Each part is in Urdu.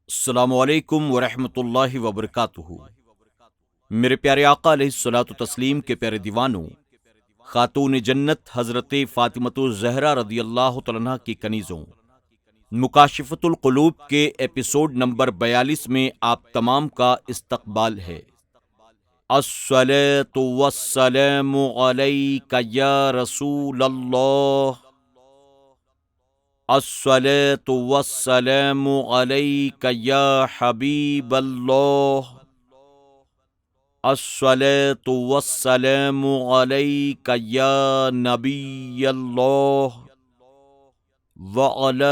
السلام علیکم ورحمۃ اللہ وبرکاتہ۔ میرے پیارے آقا علیہ الصلوۃ والتسلیم کے پیارے دیوانوں، خاتون جنت حضرت فاطمۃ الزہرا رضی اللہ تعالیٰ عنہا کی کنیزوں، مکاشفۃ القلوب کے ایپیسوڈ نمبر 42 میں آپ تمام کا استقبال ہے۔ الصلاۃ والسلام علیک یا رسول اللہ، الصلاۃ والسلام علیک یا حبیب اللہ، الصلاۃ والسلام علیک یا نبی اللہ، وعلی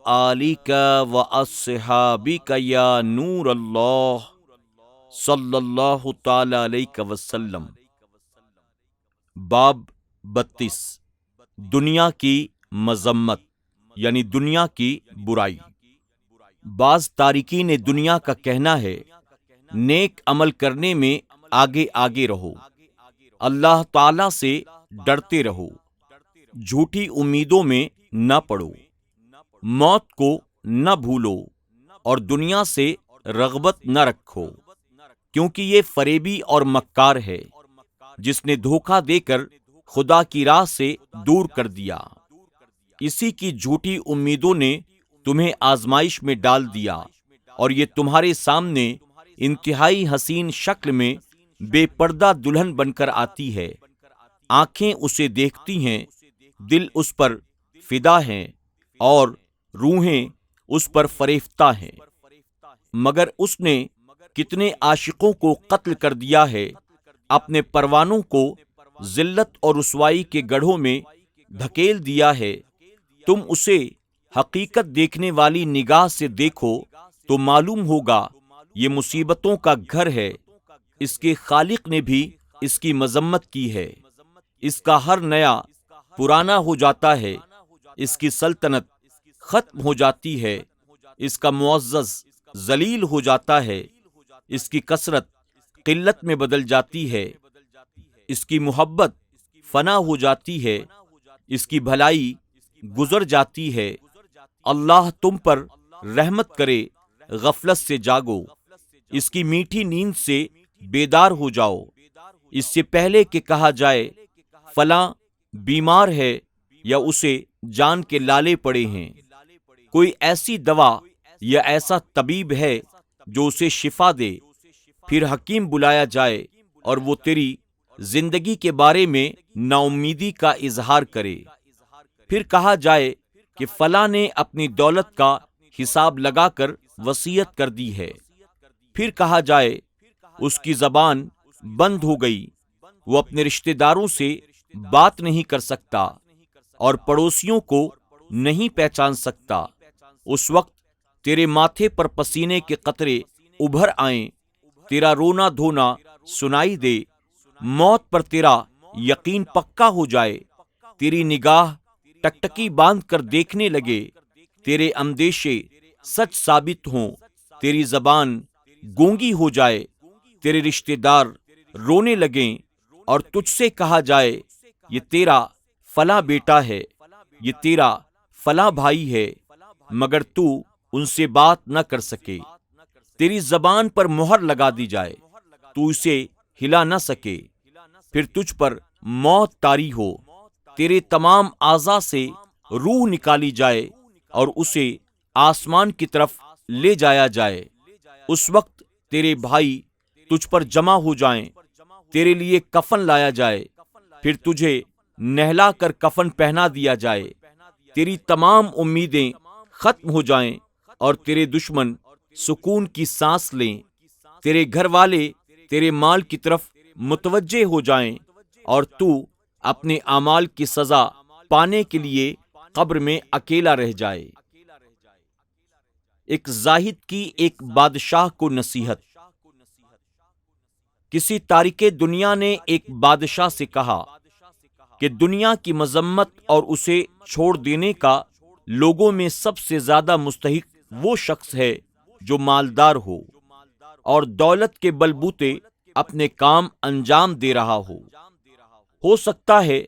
آلک واصحابک یا نور اللہ، صلی اللہ تعالی علیہ وسلم۔ باب 32، دنیا کی مذمت یعنی دنیا کی برائی۔ بعض تارکین دنیا کا کہنا ہے، نیک عمل کرنے میں آگے آگے رہو، اللہ تعالی سے ڈرتے رہو، جھوٹی امیدوں میں نہ پڑو، موت کو نہ بھولو اور دنیا سے رغبت نہ رکھو، کیونکہ یہ فریبی اور مکار ہے جس نے دھوکہ دے کر خدا کی راہ سے دور کر دیا۔ اسی کی جھوٹی امیدوں نے تمہیں آزمائش میں ڈال دیا، اور یہ تمہارے سامنے انتہائی حسین شکل میں بے پردہ دلہن بن کر آتی ہے۔ آنکھیں اسے دیکھتی ہیں، دل اس پر فدا ہیں اور روحیں اس پر فریفتہ ہیں، مگر اس نے کتنے عاشقوں کو قتل کر دیا ہے، اپنے پروانوں کو ذلت اور رسوائی کے گڑھوں میں دھکیل دیا ہے۔ تم اسے حقیقت دیکھنے والی نگاہ سے دیکھو تو معلوم ہوگا یہ مصیبتوں کا گھر ہے۔ اس کے خالق نے بھی اس کی مذمت کی ہے۔ اس کا ہر نیا پرانا ہو جاتا ہے، اس کی سلطنت ختم ہو جاتی ہے، اس کا معزز ذلیل ہو جاتا ہے، اس کی کثرت قلت میں بدل جاتی ہے، اس کی محبت فنا ہو جاتی ہے، اس کی بھلائی گزر جاتی ہے۔ اللہ تم پر رحمت کرے، غفلت سے جاگو، اس کی میٹھی نیند سے بیدار ہو جاؤ، اس سے پہلے کہ کہا جائے فلاں بیمار ہے یا اسے جان کے لالے پڑے ہیں۔ کوئی ایسی دوا یا ایسا طبیب ہے جو اسے شفا دے، پھر حکیم بلایا جائے اور وہ تیری زندگی کے بارے میں نا امیدی کا اظہار کرے۔ پھر کہا جائے کہ فلاں نے اپنی دولت کا حساب لگا کر وصیت کر دی ہے۔ پھر کہا جائے اس کی زبان بند ہو گئی، وہ اپنے رشتہ داروں سے بات نہیں کر سکتا اور پڑوسیوں کو نہیں پہچان سکتا۔ اس وقت تیرے ماتھے پر پسینے کے قطرے ابھر آئیں، تیرا رونا دھونا سنائی دے، موت پر تیرا یقین پکا ہو جائے، تیری نگاہ ٹکٹکی باندھ کر دیکھنے لگے، تیرے اندیشے سچ ثابت ہوں، تیری زبان گونگی ہو جائے، تیرے رشتہ دار رونے لگیں اور تجھ سے کہا جائے یہ تیرا فلاں بیٹا ہے، یہ تیرا فلاں بھائی ہے، مگر تو ان سے بات نہ کر سکے، تیری زبان پر مہر لگا دی جائے، تو اسے ہلا نہ سکے، پھر تجھ پر موت طاری ہو، تیرے تمام اعضاء سے روح نکالی جائے اور اسے آسمان کی طرف لے جایا جائے۔ اس وقت تیرے بھائی تجھ پر جمع ہو جائیں، تیرے لیے کفن لایا جائے، پھر تجھے نہلا کر کفن پہنا دیا جائے، تیری تمام امیدیں ختم ہو جائیں اور تیرے دشمن سکون کی سانس لیں، تیرے گھر والے تیرے مال کی طرف متوجہ ہو جائیں اور تو اپنے اعمال کی سزا پانے کے لیے قبر میں اکیلا رہ جائے۔ ایک زاہد کی ایک بادشاہ کو نصیحت۔ کسی تارک دنیا نے ایک بادشاہ سے کہا کہ دنیا کی مذمت اور اسے چھوڑ دینے کا لوگوں میں سب سے زیادہ مستحق وہ شخص ہے جو مالدار اور دولت کے بلبوتے اپنے کام انجام دے رہا ہو سکتا ہے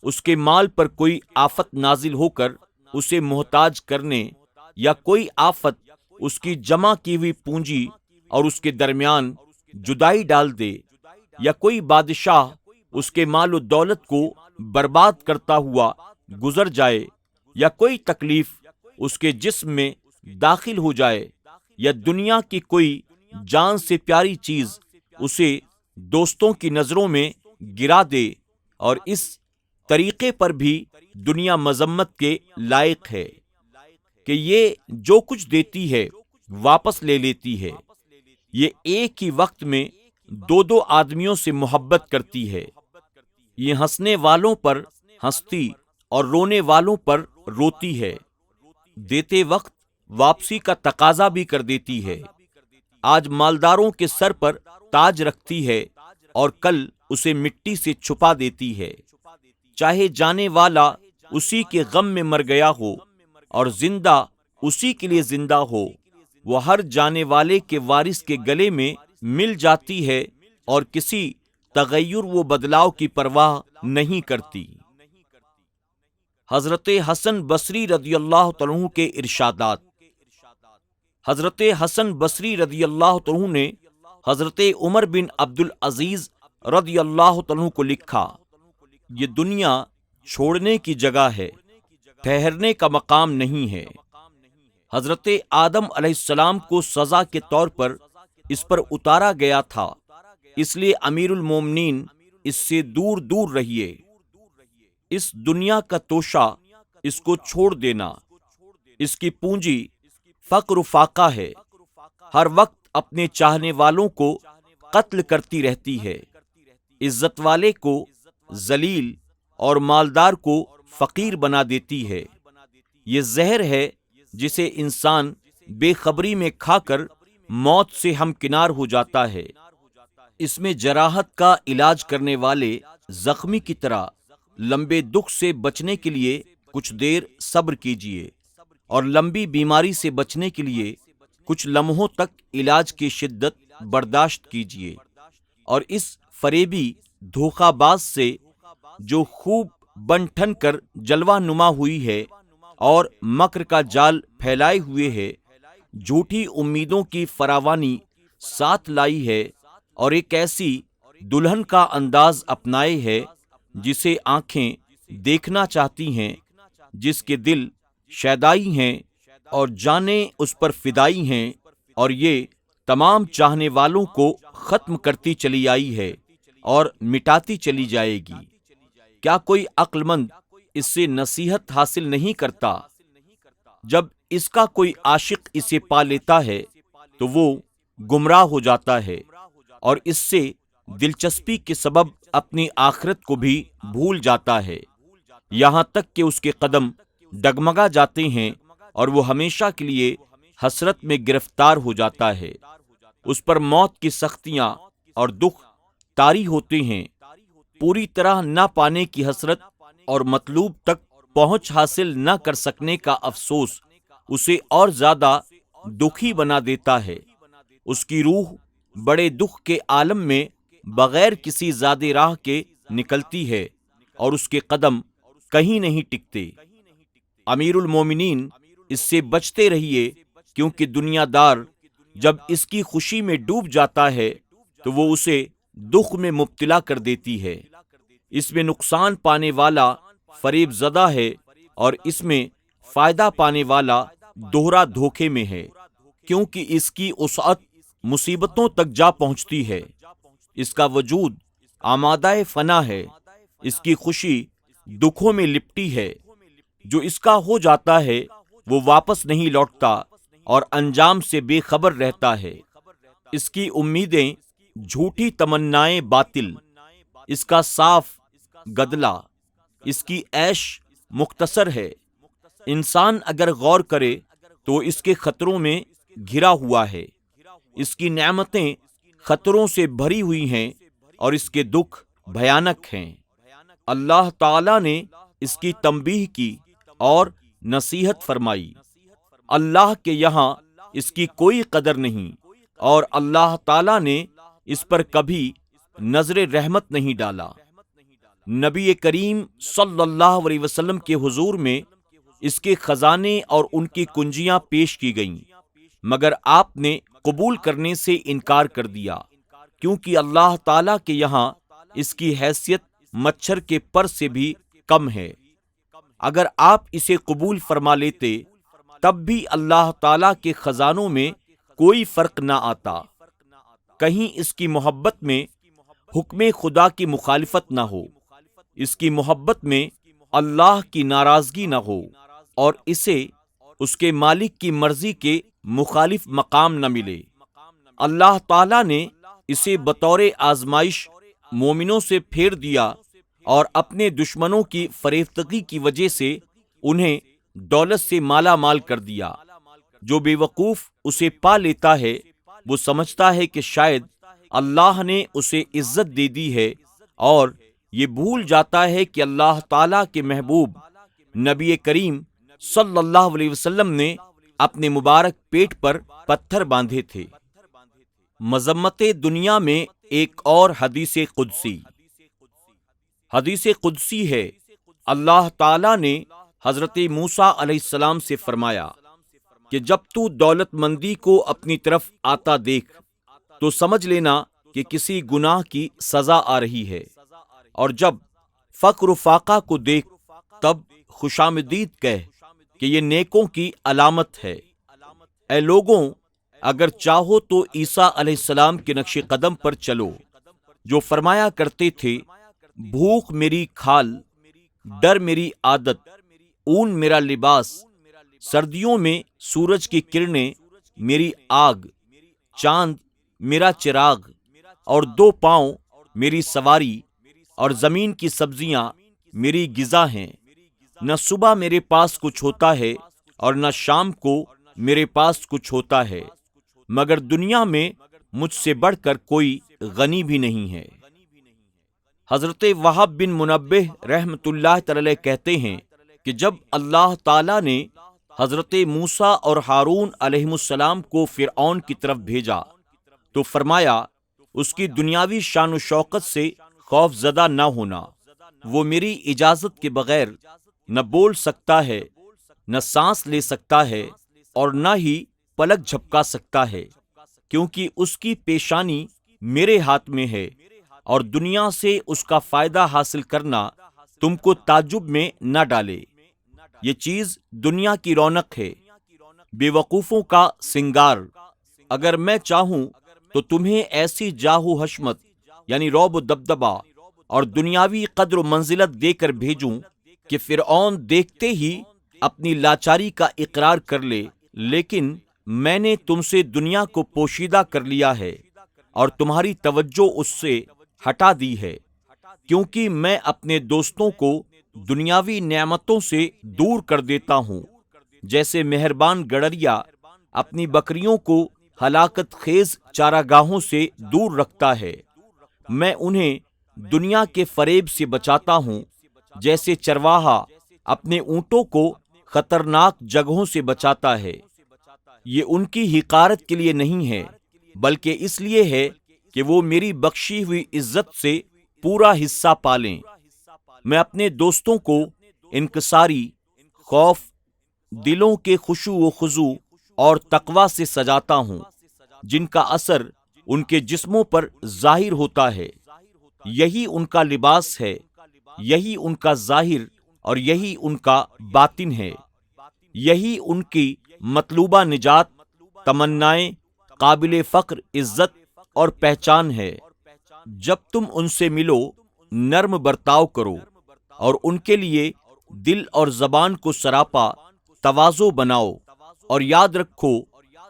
اس کے مال پر کوئی آفت نازل ہو کر اسے محتاج کرنے یا کوئی آفت اس کی جمع کی ہوئی پونجی اور اس کے درمیان جدائی ڈال دے، یا کوئی بادشاہ اس کے مال و دولت کو برباد کرتا ہوا گزر جائے، یا کوئی تکلیف اس کے جسم میں داخل ہو جائے، یا دنیا کی کوئی جان سے پیاری چیز اسے دوستوں کی نظروں میں گرا دے، اور اس طریقے پر بھی دنیا مذمت کے لائق ہے کہ یہ جو کچھ دیتی ہے واپس لے لیتی ہے۔ یہ ایک ہی وقت میں دو دو آدمیوں سے محبت کرتی ہے۔ یہ ہنسنے والوں پر ہنستی اور رونے والوں پر روتی ہے۔ دیتے وقت واپسی کا تقاضا بھی کر دیتی ہے۔ آج مالداروں کے سر پر تاج رکھتی ہے اور کل اسے مٹی سے چھپا دیتی ہے۔ چاہے جانے والا اسی کے غم میں مر گیا ہو اور زندہ اسی کے لیے زندہ ہو، وہ ہر جانے والے کے وارث کے گلے میں مل جاتی ہے اور کسی تغیر و بدلاؤ کی پرواہ نہیں کرتی۔ حضرت حسن بصری رضی اللہ عنہ کے ارشادات۔ حضرت حسن بصری رضی اللہ عنہ نے حضرت عمر بن عبد العزیز رضی اللہ عنہ کو لکھا، یہ دنیا چھوڑنے کی جگہ ہے، ٹھہرنے کا مقام نہیں ہے۔ حضرت آدم علیہ السلام کو سزا کے طور پر اس پر اتارا گیا تھا، اس لیے امیر المومنین اس سے دور دور رہیے۔ اس دنیا کا توشہ اس کو چھوڑ دینا، اس کی پونجی فقر و فاقہ ہے، ہر وقت اپنے چاہنے والوں کو قتل کرتی رہتی ہے، عزت والے کو ذلیل اور مالدار کو فقیر بنا دیتی ہے۔ یہ زہر ہے جسے انسان بے خبری میں کھا کر موت سے ہمکنار ہو جاتا ہے۔ اس میں جراحت کا علاج کرنے والے زخمی کی طرح لمبے دکھ سے بچنے کے لیے کچھ دیر صبر کیجیے، اور لمبی بیماری سے بچنے کے لیے کچھ لمحوں تک علاج کی شدت برداشت کیجیے، اور اس فریبی دھوکہ باز سے جو خوب بن ٹھن کر جلوہ نما ہوئی ہے اور مکر کا جال پھیلائے ہوئے ہے، جھوٹی امیدوں کی فراوانی ساتھ لائی ہے، اور ایک ایسی دلہن کا انداز اپنائے ہے جسے آنکھیں دیکھنا چاہتی ہیں، جس کے دل شیدائی ہیں اور جانیں اس پر فدائی ہیں، اور یہ تمام چاہنے والوں کو ختم کرتی چلی آئی ہے اور مٹاتی چلی جائے گی۔ کیا کوئی عقل مند اس سے نصیحت حاصل نہیں کرتا؟ جب اس کا کوئی عاشق اسے پا لیتا ہے تو وہ گمراہ ہو جاتا ہے، اور اس سے دلچسپی کے سبب اپنی آخرت کو بھی بھول جاتا ہے، یہاں تک کہ اس کے قدم ڈگمگا جاتے ہیں اور وہ ہمیشہ کے لیے حسرت میں گرفتار ہو جاتا ہے۔ اس پر موت کی سختیاں اور دکھ طاری ہوتے ہیں، پوری طرح نہ پانے کی حسرت اور مطلوب تک پہنچ حاصل نہ کر سکنے کا افسوس اسے اور زیادہ دکھی بنا دیتا ہے۔ اس کی روح بڑے دکھ کے عالم میں بغیر کسی زاد راہ کے نکلتی ہے، اور اس کے قدم کہیں نہیں ٹکتے۔ امیر المومنین اس سے بچتے رہیے، کیونکہ دنیا دار جب اس کی خوشی میں ڈوب جاتا ہے تو وہ اسے دکھ میں مبتلا کر دیتی ہے۔ اس میں نقصان پانے والا فریب زدہ ہے، اور اس میں فائدہ پانے والا دوہرا دھوکے میں ہے، کیونکہ اس کی وسعت مصیبتوں تک جا پہنچتی ہے۔ اس کا وجود آمادہ فنا ہے، اس کی خوشی دکھوں میں لپٹی ہے۔ جو اس کا ہو جاتا ہے وہ واپس نہیں لوٹتا اور انجام سے بے خبر رہتا ہے۔ اس کی امیدیں جھوٹی تمنائیں باطل، اس کا صاف گدلا، اس کی عیش مختصر ہے۔ انسان اگر غور کرے تو اس کے خطروں میں گھرا ہوا ہے، اس کی نعمتیں خطروں سے بھری ہوئی ہیں اور اس کے دکھ بھیانک ہیں۔ اللہ تعالیٰ نے اس کی تنبیہ کی اور نصیحت فرمائی۔ اللہ کے یہاں اس کی کوئی قدر نہیں، اور اللہ تعالیٰ نے اس پر کبھی نظر رحمت نہیں ڈالا۔ نبی کریم صلی اللہ علیہ وسلم کے حضور میں اس کے خزانے اور ان کی کنجیاں پیش کی گئیں۔ مگر آپ نے قبول کرنے سے انکار کر دیا، کیونکہ اللہ تعالیٰ کے یہاں اس کی حیثیت مچھر کے پر سے بھی کم ہے۔ اگر آپ اسے قبول فرما لیتے تب بھی اللہ تعالیٰ کے خزانوں میں کوئی فرق نہ آتا، کہیں اس کی محبت میں حکم خدا کی مخالفت نہ ہو، اس کی محبت میں اللہ کی ناراضگی نہ ہو، اور اسے اس کے مالک کی مرضی کے مخالف مقام نہ ملے۔ اللہ تعالیٰ نے اسے بطور آزمائش مومنوں سے پھیر دیا اور اپنے دشمنوں کی فریفتگی کی وجہ سے انہیں دولت سے مالا مال کر دیا۔ جو بے وقوف اسے پا لیتا ہے وہ سمجھتا ہے کہ شاید اللہ نے اسے عزت دے دی ہے، اور یہ بھول جاتا ہے کہ اللہ تعالیٰ کے محبوب نبی کریم صلی اللہ علیہ وسلم نے اپنے مبارک پیٹ پر پتھر باندھے تھے۔ مذمت دنیا میں ایک اور حدیث قدسی۔ حدیث قدسی ہے، اللہ تعالیٰ نے حضرت موسیٰ علیہ السلام سے فرمایا کہ جب تو دولت مندی کو اپنی طرف آتا دیکھ تو سمجھ لینا کہ کسی گناہ کی سزا آ رہی ہے، اور جب فقر و فاقہ کو دیکھ تب خوشامدید کہہ کہ یہ نیکوں کی علامت ہے۔ اے لوگوں، اگر چاہو تو عیسیٰ علیہ السلام کے نقش قدم پر چلو، جو فرمایا کرتے تھے بھوک میری کھال، ڈر میری عادت، اون میرا لباس، سردیوں میں سورج کی کرنیں میری آگ، چاند میرا چراغ، اور دو پاؤں میری سواری، اور زمین کی سبزیاں میری غذا ہیں۔ نہ صبح میرے پاس کچھ ہوتا ہے اور نہ شام کو میرے پاس کچھ ہوتا ہے، مگر دنیا میں مجھ سے بڑھ کر کوئی غنی بھی نہیں ہے۔ حضرت وہب بن منبہ رحمۃ اللہ تعالی کہتے ہیں کہ جب اللہ تعالیٰ نے حضرت موسیٰ اور ہارون علیہ السلام کو فرعون کی طرف بھیجا تو فرمایا اس کی دنیاوی شان و شوکت سے خوف زدہ نہ ہونا، وہ میری اجازت کے بغیر نہ بول سکتا ہے، نہ سانس لے سکتا ہے، اور نہ ہی پلک جھپکا سکتا ہے، کیونکہ اس کی پیشانی میرے ہاتھ میں ہے، اور دنیا سے اس کا فائدہ حاصل کرنا تم کو تعجب میں نہ ڈالے۔ یہ چیز دنیا کی رونق ہے، بے وقوفوں کا سنگار۔ اگر میں چاہوں تو تمہیں ایسی جاہ و حشمت یعنی رعب و دبدبہ اور دنیاوی قدر و منزلت دے کر بھیجوں کہ فرعون دیکھتے ہی اپنی لاچاری کا اقرار کر لے، لیکن میں نے تم سے دنیا کو پوشیدہ کر لیا ہے اور تمہاری توجہ اس سے ہٹا دی ہے، کیونکہ میں اپنے دوستوں کو دنیاوی نعمتوں سے دور کر دیتا ہوں، جیسے مہربان گڑریا اپنی بکریوں کو ہلاکت خیز چاراگاہوں سے دور رکھتا ہے۔ میں انہیں دنیا کے فریب سے بچاتا ہوں، جیسے چرواہا اپنے اونٹوں کو خطرناک جگہوں سے بچاتا ہے۔ یہ ان کی حقارت کے لیے نہیں ہے، بلکہ اس لیے ہے کہ وہ میری بخشی ہوئی عزت سے پورا حصہ پالیں۔ میں اپنے دوستوں کو انکساری، خوف، دلوں کے خشوع و خضوع اور تقوی سے سجاتا ہوں، جن کا اثر ان کے جسموں پر ظاہر ہوتا ہے۔ یہی ان کا لباس ہے، یہی ان کا ظاہر اور یہی ان کا باطن ہے۔ یہی ان کی مطلوبہ نجات، تمنائیں، قابل فخر عزت اور پہچان ہے۔ جب تم ان سے ملو نرم برتاؤ کرو اور ان کے لیے دل اور زبان کو سراپا تواضع بناؤ، اور یاد رکھو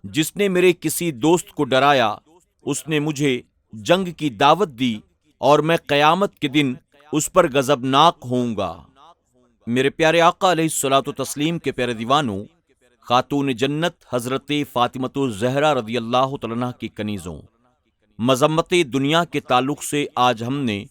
جس نے میرے کسی دوست کو ڈرایا اس نے مجھے جنگ کی دعوت دی، اور میں قیامت کے دن اس پر غضبناک ہوں گا۔ میرے پیارے آقا علیہ الصلوۃ والتسلیم کے پیارے دیوانوں، خاتون جنت حضرت فاطمۃ الزہرا رضی اللہ تعالیٰ عنہا کی کنیزوں، مذمت دنیا کے تعلق سے آج ہم نے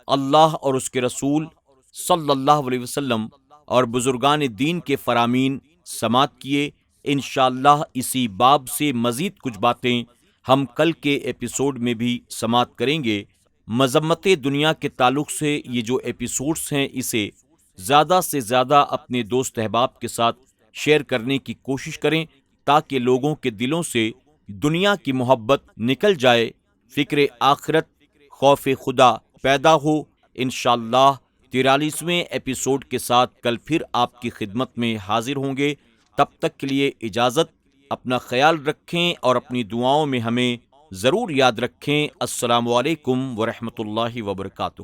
اللہ اور اس کے رسول صلی اللہ علیہ وسلم اور بزرگان دین کے فرامین سماعت کیے۔ انشاءاللہ اسی باب سے مزید کچھ باتیں ہم کل کے ایپیسوڈ میں بھی سماعت کریں گے۔ مذمت دنیا کے تعلق سے یہ جو ایپیسوڈز ہیں اسے زیادہ سے زیادہ اپنے دوست احباب کے ساتھ شیئر کرنے کی کوشش کریں، تاکہ لوگوں کے دلوں سے دنیا کی محبت نکل جائے، فکر آخرت، خوف خدا پیدا ہو۔ انشاءاللہ 43ویں ایپیسوڈ کے ساتھ کل پھر آپ کی خدمت میں حاضر ہوں گے۔ تب تک کے لیے اجازت، اپنا خیال رکھیں اور اپنی دعاؤں میں ہمیں ضرور یاد رکھیں۔ السلام علیکم ورحمۃ اللہ وبرکاتہ۔